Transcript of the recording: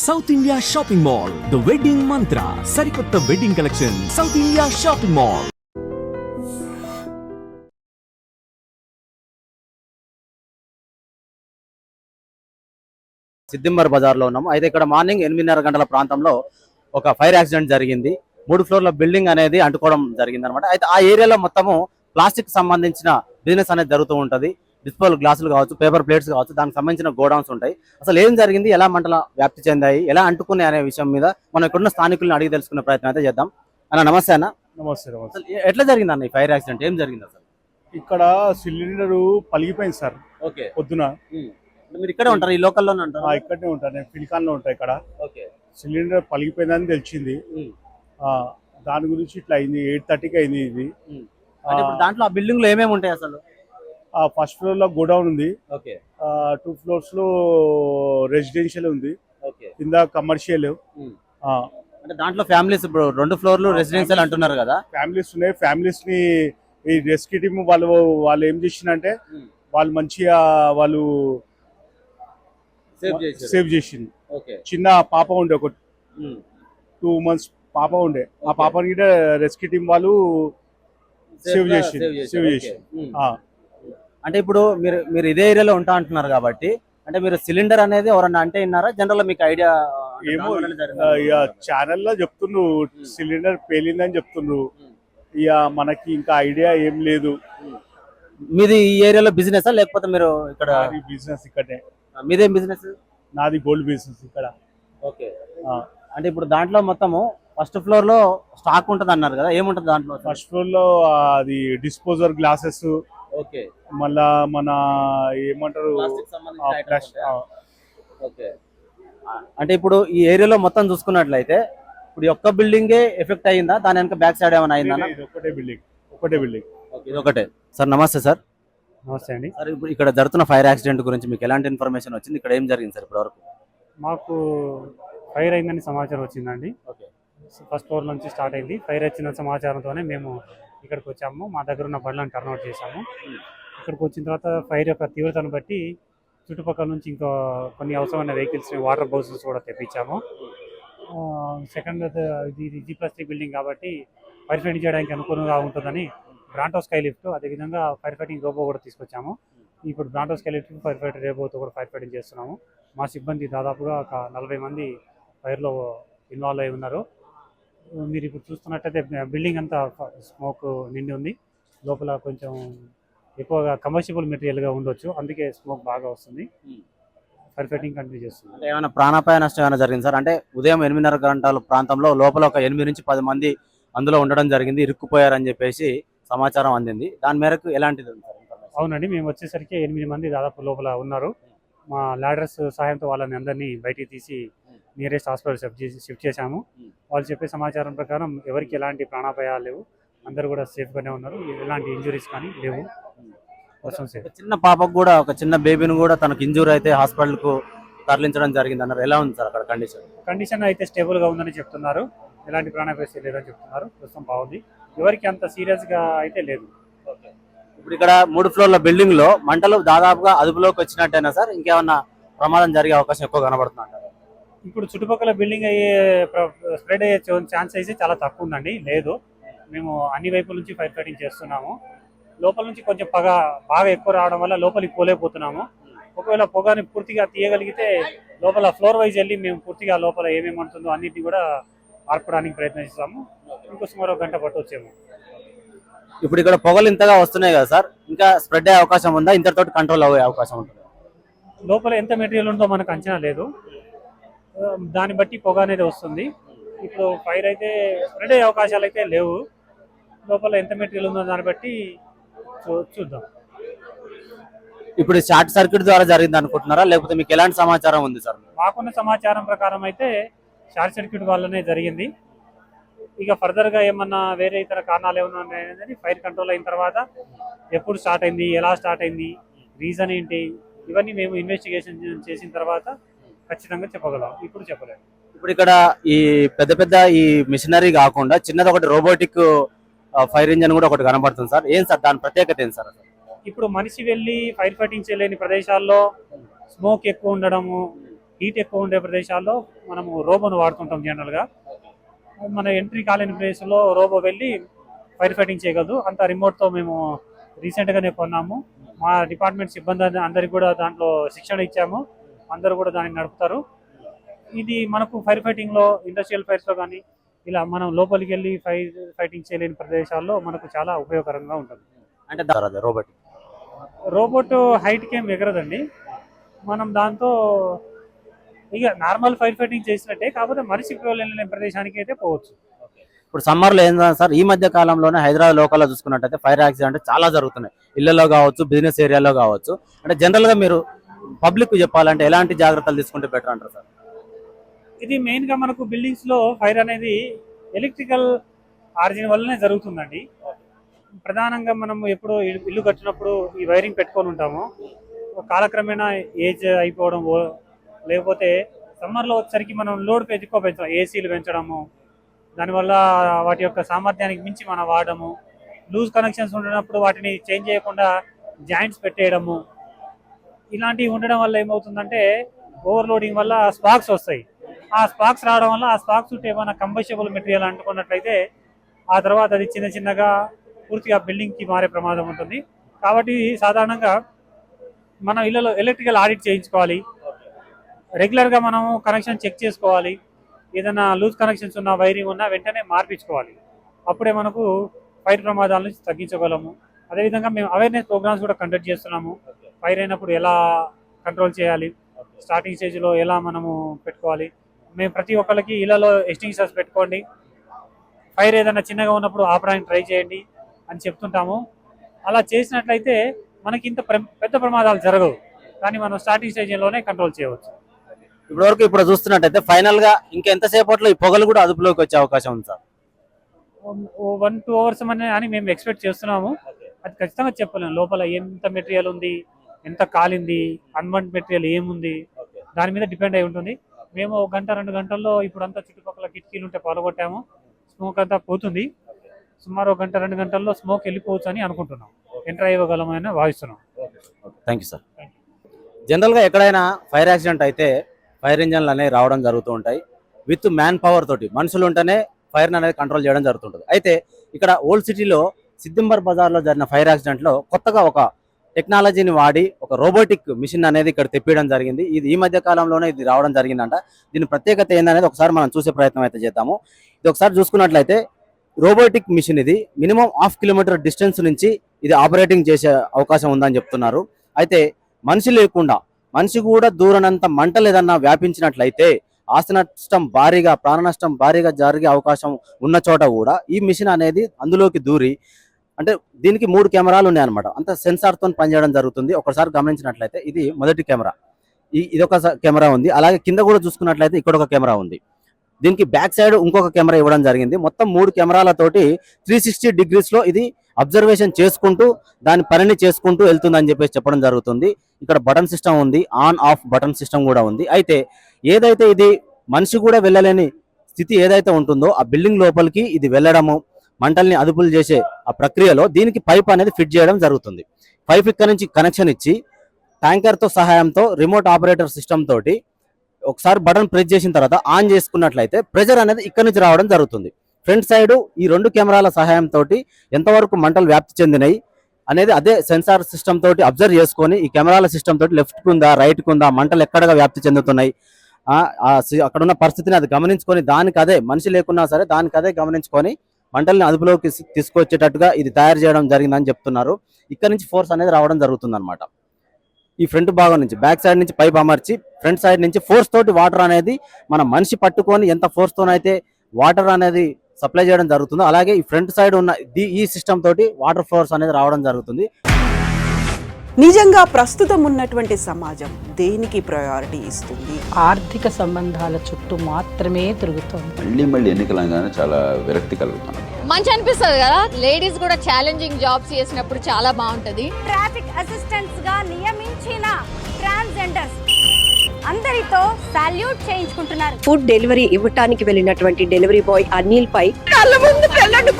South India shopping mall, the wedding Mantra, సరికొత్త wedding collection, south India shopping mall. Siddiamber Bazar లో ఉన్నాము. అయితే ఇక్కడ మార్నింగ్ 8:30 గంటల ప్రాంతంలో ఒక ఫైర్ యాక్సిడెంట్ జరిగింది. 3 ఫ్లోర్ల బిల్డింగ్ అనేది అంటుకోవడం జరిగింది అనమాట. అయితే ఆ ఏరియాలో మొత్తము ప్లాస్టిక్ సంబంధించిన బిజినెస్ అనేది జరుగుతూ ఉంటది. డిస్పోజల్ గ్లాసులు కావచ్చు, పేపర్ ప్లేట్స్ కావచ్చు, దానికి సంబంధించిన గోడౌన్స్ ఉంటాయి. అసలు ఏం జరిగింది, ఎలా మంటల వ్యాప్తి చెందాయి, ఎలా అంటుకున్నాయి అనే విషయం మీద మనం ఇక్కడున్న స్థానికులను అడిగి తెలుసుకునే ప్రయత్నం అయితే చేద్దాం. అన్న నమస్తే అన్న. నమస్తే. అసలు ఎట్లా జరిగింది అన్న ఈ ఫైర్ యాక్సిడెంట్, ఏం జరిగింది అసలు? ఇక్కడ సిలిండర్ పలిగిపోయింది సార్. ఓకే, పొద్దున. మీరు ఇక్కడే ఉంటారు, ఈ లోకల్లోనే ఉంటారు? ఇక్కడనే ఉంటాను, నేను ఫిలికాన్ లో ఉంటా. ఇక్కడ ఓకే, సిలిండర్ పలిగిపోయిందని తెలిసింది. దాని గురించి ఇట్లా అయింది. 8:30కి అయింది ఇది. దాంట్లో ఆ బిల్డింగ్ లో ఏమేమి ఉంటాయి అసలు? ఫస్ట్ ఫ్లోర్ లో గోడౌన్ ఉంది. ఓకే, 2 ఫ్లోర్స్ లో రెసిడెన్షియల్ ఉంది. ఓకే, కింద కమర్షియల్. అంటే దాంట్లో ఫ్యామిలీస్, ఇప్పుడు 2 ఫ్లోర్లు రెసిడెన్షియల్ అంటున్నారు కదా, ఫ్యామిలీస్ ఉన్నాయి. ఫ్యామిలీస్ ని ఈ రెస్క్యూ టీమ్ వాళ్ళు ఏం చేసిందంటే వాళ్ళు మంచిగా వాళ్ళు సేవ్ చేసింది. చిన్న పాప ఉండే, ఒక 2 months పాప ఉండే. ఆ పాపని కూడా రెస్క్యూ టీమ్ వాళ్ళు సేవ్ చేసి. అంటే ఇప్పుడు మీరు ఇదే ఏరియాలో ఉంటా అంటున్నారు కాబట్టి, అంటే మీరు సిలిండర్ అనేది ఎవరన్నా అంటే విన్నారా, జనరల్ గా మీకు ఐడియా? ఏమో ఛానల్ లో చెప్తుండ్రు సిలిండర్ పేలిందని చెప్తుండ్రు. ఇక మనకి ఇంకా ఐడియా ఏం లేదు. మీది ఈ ఏరియాలో బిజినెస్ లేకపోతే మీరు ఇక్కడ? బిజినెస్ ఇక్కడే. మీదేం బిజినెస్? నాది గోల్డ్ బిజినెస్ ఇక్కడ. ఓకే, అంటే ఇప్పుడు దాంట్లో మొత్తము ఫస్ట్ ఫ్లోర్ లో స్టాక్ ఉంటుంది అన్నారు కదా, ఏముంటుంది దాంట్లో? ఫస్ట్ ఫ్లోర్ లో అది డిస్పోజర్ గ్లాసెస్. ఓకే, మళ్ళా మన ఏమంటారు, ఓకే. అంటే ఇప్పుడు ఈ ఏరియాలో మొత్తం చూసుకున్నట్లయితే ఇప్పుడు ఒక్క బిల్డింగే ఎఫెక్ట్ అయ్యిందా, దాని వెనక బ్యాక్ సైడ్ ఏమైనా అయిందా? ఒకటే బిల్డింగ్. ఇది ఒకటే. సార్ నమస్తే సార్. నమస్తే అండి. సార్ ఇప్పుడు ఇక్కడ జరుగుతున్న ఫైర్ యాక్సిడెంట్ గురించి మీకు ఎలాంటి ఇన్ఫర్మేషన్ వచ్చింది, ఇక్కడ ఏం జరిగింది సార్ ఇప్పటి వరకు? మాకు ఫైర్ అయిందని సమాచారం వచ్చిందండి. ఓకే, ఫస్ట్ ఫ్లోర్ నుంచి స్టార్ట్ అయింది. ఫైర్ వచ్చిన సమాచారంతోనే మేము ఇక్కడికి వచ్చాము. మా దగ్గర ఉన్న బండ్లను టర్న్అవుట్ చేశాము. ఇక్కడికి వచ్చిన తర్వాత ఫైర్ యొక్క తీవ్రతను బట్టి చుట్టుపక్కల నుంచి ఇంకా కొన్ని అవసరమైన వెహికల్స్, వాటర్ బౌసెస్ కూడా తెప్పించాము. సెకండ్, ఇది G+3 బిల్డింగ్ కాబట్టి ఫైర్ ఫైటింగ్ చేయడానికి అనుకూలంగా ఉంటుందని బ్రాంటో స్కై లిఫ్ట్, అదేవిధంగా ఫైర్ ఫైటింగ్ రోబో కూడా తీసుకొచ్చాము. ఇప్పుడు Bronto sky lift, fire fighter రోబోతో కూడా ఫైర్ ఫైటింగ్ చేస్తున్నాము. మా సిబ్బంది దాదాపుగా ఒక 40 మంది ఫైర్లో ఇన్వాల్వ్ అయి ఉన్నారు. మీరు ఇప్పుడు చూస్తున్నట్టయితే బిల్డింగ్ అంతా స్మోక్ నిండి ఉంది. లోపల కొంచెం ఎక్కువగా కమర్షియబుల్ మెటీరియల్గా ఉండొచ్చు, అందుకే స్మోక్ బాగా వస్తుంది. ఫైర్ ఫైటింగ్ కంటిన్యూ చేస్తుంది. అంటే ఏమైనా ప్రాణాపాయ నష్టం ఏమైనా జరిగింది సార్? అంటే ఉదయం 8:30 గంటల ప్రాంతంలో లోపల ఒక 8 నుంచి 10 మంది అందులో ఉండడం జరిగింది, ఇరుక్కుపోయారని చెప్పేసి సమాచారం అందింది. దాని మేరకు ఎలాంటిది? అవునండి, మేము వచ్చేసరికి 8 మంది దాదాపు లోపల ఉన్నారు. మా లాడర్స్ సహాయంతో వాళ్ళని అందరినీ బయటికి తీసి నియరెస్ట్ హాస్పిటల్ షిఫ్ట్ చేశాము. వాళ్ళు చెప్పే సమాచారం ప్రకారం ఎవరికి ఎలాంటి ప్రాణాపాయాలు లేవు, అందరూ కూడా సేఫ్గానే ఉన్నారు. ఎలాంటి ఇంజురీస్ కానీ లేవు. చిన్న పాపకు కూడా, ఒక చిన్న బేబీని కూడా తనకు ఇంజూరీ అయితే హాస్పిటల్ కు తరలించడం జరిగింది అన్నారు. ఎలా ఉంది సార్ అక్కడ కండిషన్? అయితే స్టేబుల్ గా ఉందని చెప్తున్నారు. ఎలాంటి ప్రాణాపాయం లేదని చెప్తున్నారు. ప్రస్తుతం బాగుంది, ఎవరికి అంత సీరియస్ గా అయితే లేదు. ఇప్పుడు ఇక్కడ 3 ఫ్లోర్ల బిల్డింగ్ లో మంటలు దాదాపుగా అదుపులోకి వచ్చినట్టేనా సార్, ఇంకేమన్నా ప్రమాదం జరిగే అవకాశం ఎక్కువ కనబడుతుంది? ఇప్పుడు చుట్టుపక్కల బిల్డింగ్ స్ప్రెడ్ అయ్యే ఛాన్స్ అయితే చాలా తక్కువ ఉందండి. లేదు, మేము అన్ని వైపుల నుంచి ఫైర్ ఫైటింగ్ చేస్తున్నాము. లోపల నుంచి కొంచెం పొగ బాగా ఎక్కువ రావడం వల్ల లోపలికి పోలేకపోతున్నాము. ఒకవేళ పొగని పూర్తిగా తీయగలిగితే లోపల ఫ్లోర్ వైజ్ వెళ్ళి మేము పూర్తిగా లోపల ఏమేమి ఉంటుందో అన్నింటినీ కూడా ఆర్పడానికి ప్రయత్నిస్తాము. ఇంకో సుమారు 1 గంట పట్టు వచ్చాము. ఇప్పుడు ఇక్కడ పొగలు ఇంతగా వస్తున్నాయి కదా సార్, ఇంకా స్ప్రెడ్ అయ్యే అవకాశం ఉందా, ఇంతతో కంట్రోల్ అయ్యే అవకాశం ఉంటుంది? లోపల ఎంత మెటీరియల్ ఉందో మనకు అంచనా లేదు, దాన్ని బట్టి పొగ అనేది వస్తుంది. ఇప్పుడు ఫైర్ అయితే స్ప్రెడ్ అయ్యే అవకాశాలు అయితే లేవు. లోపల ఎంత మెటీరియల్ ఉందో దాన్ని బట్టి చూద్దాం. ఇప్పుడు షార్ట్ సర్క్యూట్ ద్వారా జరిగింది అనుకుంటున్నారా, లేకపోతే మీకు ఎలాంటి సమాచారం ఉంది సార్? మాకున్న సమాచారం ప్రకారం అయితే షార్ట్ సర్క్యూట్ వల్లనే జరిగింది. ఇక ఫర్దర్ గా ఏమన్నా వేరే ఇతర కారణాలు ఏమన్నా ఉన్నాయనేది ఫైర్ కంట్రోల్ అయిన తర్వాత ఎప్పుడు స్టార్ట్ అయింది, ఎలా స్టార్ట్ అయింది, రీజన్ ఏంటి, ఇవన్నీ మేము ఇన్వెస్టిగేషన్ చేసిన తర్వాత ఖచ్చితంగా చెప్పగలం. ఇప్పుడు చెప్పలేము. ఇప్పుడు ఇక్కడ ఈ పెద్ద ఈ మిషనరీ కాకుండా చిన్నది ఒకటి రోబోటిక్ ఫైర్ ఇంజన్ కూడా ఒకటి కనబడుతుంది సార్, ఏం సార్ దాని ప్రత్యేకత ఏం సార్? ఇప్పుడు మనిషి వెళ్ళి ఫైర్ ఫైటింగ్ చేయలేని ప్రదేశాల్లో స్మోక్ ఎక్కువ ఉండడము, హీట్ ఎక్కువ ఉండే ప్రదేశాల్లో మనము రోబోను వాడుతుంటాం జనరల్గా. మన ఎంట్రీ కాలేని ప్లేస్లో రోబో వెళ్ళి ఫైర్ ఫైటింగ్ చేయగలదు. అంత రిమోట్తో మేము రీసెంట్గానే కొన్నాము. మా డిపార్ట్మెంట్ సిబ్బంది అందరికి కూడా దాంట్లో శిక్షణ ఇచ్చాము. అందరూ కూడా దాన్ని నడుపుతారు. ఇది మనకు ఫైర్ ఫైటింగ్లో ఇండస్ట్రియల్ ఫైర్స్లో కానీ ఇలా మనం లోపలికి వెళ్ళి ఫైటింగ్ చేయలేని ప్రదేశాల్లో మనకు చాలా ఉపయోగకరంగా ఉంటుంది. అంటే రోబోట్ హైట్కి ఏం ఎగరదండి. మనం దాంతో ఇక నార్మల్ ఫైర్ ఫైటింగ్ చేసినట్టే, కాకపోతే మనిషికి వెళ్ళలేని ప్రదేశానికి అయితే పోవచ్చు. ఇప్పుడు సమ్మర్లో ఏంటంటే సార్, ఈ మధ్య కాలంలోనే హైదరాబాద్ లోకల్లో చూసుకున్నట్టయితే ఫైర్ యాక్సిడెంట్ చాలా జరుగుతున్నాయి. ఇళ్లలో కావచ్చు, బిజినెస్ ఏరియాలో కావచ్చు. అంటే జనరల్గా మీరు పబ్లిక్ చెప్పాలంటే ఎలాంటి జాగ్రత్తలు తీసుకుంటే బెటర్ అంటారు సార్? ఇది మెయిన్గా మనకు బిల్డింగ్స్లో ఫైర్ అనేది ఎలక్ట్రికల్ ఆరిజిన్ వల్లనే జరుగుతుందండి. ప్రధానంగా మనం ఎప్పుడు ఇల్లు కట్టినప్పుడు ఈ వైరింగ్ పెట్టుకొని ఉంటాము. కాలక్రమేణా ఏజ్ అయిపోవడం, లేకపోతే సమ్మర్లో వచ్చేసరికి మనం లోడ్ ఎక్కువ పెంచడం, ఏసీలు పెంచడము, దానివల్ల వాటి యొక్క సామర్థ్యానికి మించి మనం వాడము, లూజ్ కనెక్షన్స్ ఉండనప్పుడు వాటిని చేంజ్ చేయకుండా జాయింట్స్ పెట్టేయడము, ఇలాంటివి ఉండడం వల్ల ఏమవుతుందంటే ఓవర్లోడింగ్ వల్ల స్పార్క్స్ వస్తాయి. ఆ స్పార్క్స్ రావడం వల్ల ఆ స్పార్క్స్ చుట్టూ ఏమైనా కంబస్టబుల్ మెటీరియల్ అంటుకున్నట్లయితే ఆ తర్వాత అది చిన్న చిన్నగా పూర్తిగా బిల్డింగ్కి మారే ప్రమాదం ఉంటుంది. కాబట్టి సాధారణంగా మనం ఇళ్లలో ఎలక్ట్రికల్ ఆడిట్ చేయించుకోవాలి. రెగ్యులర్గా మనము కనెక్షన్ చెక్ చేసుకోవాలి. ఏదైనా లూజ్ కనెక్షన్స్ ఉన్నా, వైరింగ్ ఉన్నా వెంటనే మార్పించుకోవాలి. అప్పుడే మనకు ఫైర్ ప్రమాదాల నుంచి తగ్గించగలము. అదేవిధంగా మేము అవేర్నెస్ ప్రోగ్రామ్స్ కూడా కండక్ట్ చేస్తున్నాము. ఫైర్ అయినప్పుడు ఎలా కంట్రోల్ చేయాలి, స్టార్టింగ్ స్టేజ్లో ఎలా మనము పెట్టుకోవాలి. మేము ప్రతి ఒక్కరికి ఇళ్లలో ఎక్స్టింగ్విషర్స్ పెట్టుకోండి, ఫైర్ ఏదైనా చిన్నగా ఉన్నప్పుడు ఆపడానికి ట్రై చేయండి అని చెప్తుంటాము. అలా చేసినట్లయితే మనకి ఇంత పెద్ద ప్రమాదాలు జరగవు, కానీ మనం స్టార్టింగ్ స్టేజ్లోనే కంట్రోల్ చేయవచ్చు. ఇప్పుడు చూస్తున్నట్టయితే ఫైనల్ గా ఇంకెంతసేపట్లో ఈ పొగలు కూడా అదుపులోకి వచ్చే అవకాశం ఉంది సార్? 1-2 hours అని మేము ఎక్స్పెక్ట్ చేస్తున్నాము. అది ఖచ్చితంగా చెప్పలేము. లోపల ఎంత మెటీరియల్ ఉంది, ఎంత కాలింది, అన్వంట్ మెటీరియల్ ఏముంది, దాని మీద డిపెండ్ అయి ఉంటుంది. మేము 1-2 గంటల్లో ఇప్పుడంతా చుట్టుపక్కల కిటికీలు ఉంటే పాల్గొట్టాము. స్మోక్ అంతా పోతుంది. సుమారు 1-2 గంటల్లో స్మోక్ వెళ్ళిపోవచ్చు అని అనుకుంటున్నాం. ఎంటర్ అయ్యగలమని భావిస్తున్నాం. Thank you sir. జనరల్గా ఎక్కడైనా ఫైర్ యాక్సిడెంట్ అయితే ఫైర్ ఇంజన్లు అనేవి రావడం జరుగుతూ ఉంటాయి. విత్ మ్యాన్ పవర్ తోటి మనుషులు ఉంటేనే ఫైర్ అనేది కంట్రోల్ చేయడం జరుగుతుంటుంది. అయితే ఇక్కడ ఓల్డ్ సిటీలో సిద్దింబర్ బజార్లో జరిగిన ఫైర్ యాక్సిడెంట్లో కొత్తగా ఒక టెక్నాలజీని వాడి ఒక రోబోటిక్ మిషన్ అనేది ఇక్కడ తెప్పించడం జరిగింది. ఇది ఈ మధ్య కాలంలోనే ఇది రావడం జరిగిందంట. దీని ప్రత్యేకత ఏందనేది ఒకసారి మనం చూసే ప్రయత్నం అయితే చేద్దాము. ఇది ఒకసారి చూసుకున్నట్లయితే రోబోటిక్ మిషన్ ఇది మినిమం 1/2 కిలోమీటర్ డిస్టెన్స్ నుంచి ఇది ఆపరేటింగ్ చేసే అవకాశం ఉందని చెప్తున్నారు. అయితే మనిషి లేకుండా మనిషి కూడా దూరనంత మంటలు ఏదన్నా వ్యాపించినట్లయితే ఆస్తి నష్టం భారీగా, ప్రాణ నష్టం భారీగా జరిగే అవకాశం ఉన్న చోట కూడా ఈ మిషన్ అనేది అందులోకి దూరి, అంటే దీనికి 3 కెమెరాలు ఉన్నాయన్నమాట. అంత సెన్సార్తో పనిచేయడం జరుగుతుంది. ఒకసారి గమనించినట్లయితే ఇది మొదటి కెమెరా, ఇదొక కెమెరా ఉంది. అలాగే కింద కూడా చూసుకున్నట్లయితే ఇక్కడ ఒక కెమెరా ఉంది. దీనికి బ్యాక్ సైడ్ ఇంకొక కెమెరా ఇవ్వడం జరిగింది. మొత్తం 3 కెమెరాలతోటి 360 degrees ఇది అబ్జర్వేషన్ చేసుకుంటూ దాని పనిని చేసుకుంటూ వెళ్తుందని చెప్పేసి చెప్పడం జరుగుతుంది. ఇక్కడ బటన్ సిస్టమ్ ఉంది, ఆన్ ఆఫ్ బటన్ సిస్టమ్ కూడా ఉంది. అయితే ఏదైతే ఇది మనిషి కూడా వెళ్ళలేని స్థితి ఏదైతే ఉంటుందో ఆ బిల్డింగ్ లోపలికి ఇది వెళ్ళడము, మంటల్ని అదుపులు చేసే ఆ ప్రక్రియలో దీనికి పైప్ అనేది ఫిట్ చేయడం జరుగుతుంది. పైప్ ఇక్కడ నుంచి కనెక్షన్ ఇచ్చి ట్యాంకర్తో సహాయంతో రిమోట్ ఆపరేటర్ సిస్టమ్ తోటి ఒకసారి బటన్ ప్రెస్ చేసిన తర్వాత ఆన్ చేసుకున్నట్లయితే ప్రెజర్ అనేది ఇక్కడ నుంచి రావడం జరుగుతుంది. ఫ్రంట్ సైడ్ ఈ 2 కెమెరాల సహాయంతో ఎంతవరకు మంటలు వ్యాప్తి చెందినాయి అనేది అదే సెన్సార్ సిస్టమ్ తోటి అబ్జర్వ్ చేసుకొని ఈ కెమెరాల సిస్టమ్ తోటి లెఫ్ట్ కుందా, రైట్ కుందా, మంటలు ఎక్కడగా వ్యాప్తి చెందుతున్నాయి, అక్కడ ఉన్న పరిస్థితిని అది గమనించుకొని దానికి అదే మనిషి లేకున్నా సరే దానికి అదే గమనించుకొని మంటల్ని అదుపులోకి తీసుకొచ్చేటట్టుగా ఇది తయారు చేయడం జరిగిందని చెప్తున్నారు. ఇక్కడ నుంచి ఫోర్స్ అనేది రావడం జరుగుతుంది అనమాట. ఈ ఫ్రంట్ భాగం నుంచి బ్యాక్ సైడ్ నుంచి పైప్ అమర్చి ఫ్రంట్ సైడ్ నుంచి ఫోర్స్ తోటి వాటర్ అనేది మన మనిషి పట్టుకొని ఎంత ఫోర్స్ తోనైతే వాటర్ అనేది సప్లై చేయడం జరుగుతుందో అలాగే ఈ ఫ్రంట్ సైడ్ ఉన్న ఈ సిస్టమ్ తోటి వాటర్ ఫోర్స్ అనేది రావడం జరుగుతుంది. నిజంగా ప్రస్తుతం ఉన్నటువంటి సమాజం దేనికి ప్రయారిటీ ఇస్తుంది? ఆర్థిక సంబంధాల చుట్టూ మాత్రమే తిరుగుతోంది. మళ్ళీ ఎన్నికలంగానే చాలా విరక్తి కలుగుతాను. మంచి అనిపిస్తుంది కదా, లేడీస్ కూడా ఛాలెంజింగ్ జాబ్స్ చేసినప్పుడు చాలా బాగుంటది. ట్రాఫిక్ అసిస్టెంట్స్ గా నియమించిన ట్రాన్స్జెండర్స్ అందరితో సాల్యూట్ చేయించుకుంటున్నారు. ఫుడ్ డెలివరీ ఇవ్వటానికి వెళ్ళినటువంటి డెలివరీ బాయ్ అనిల్ పై కళ్ళ ముందు పెళ్ళండి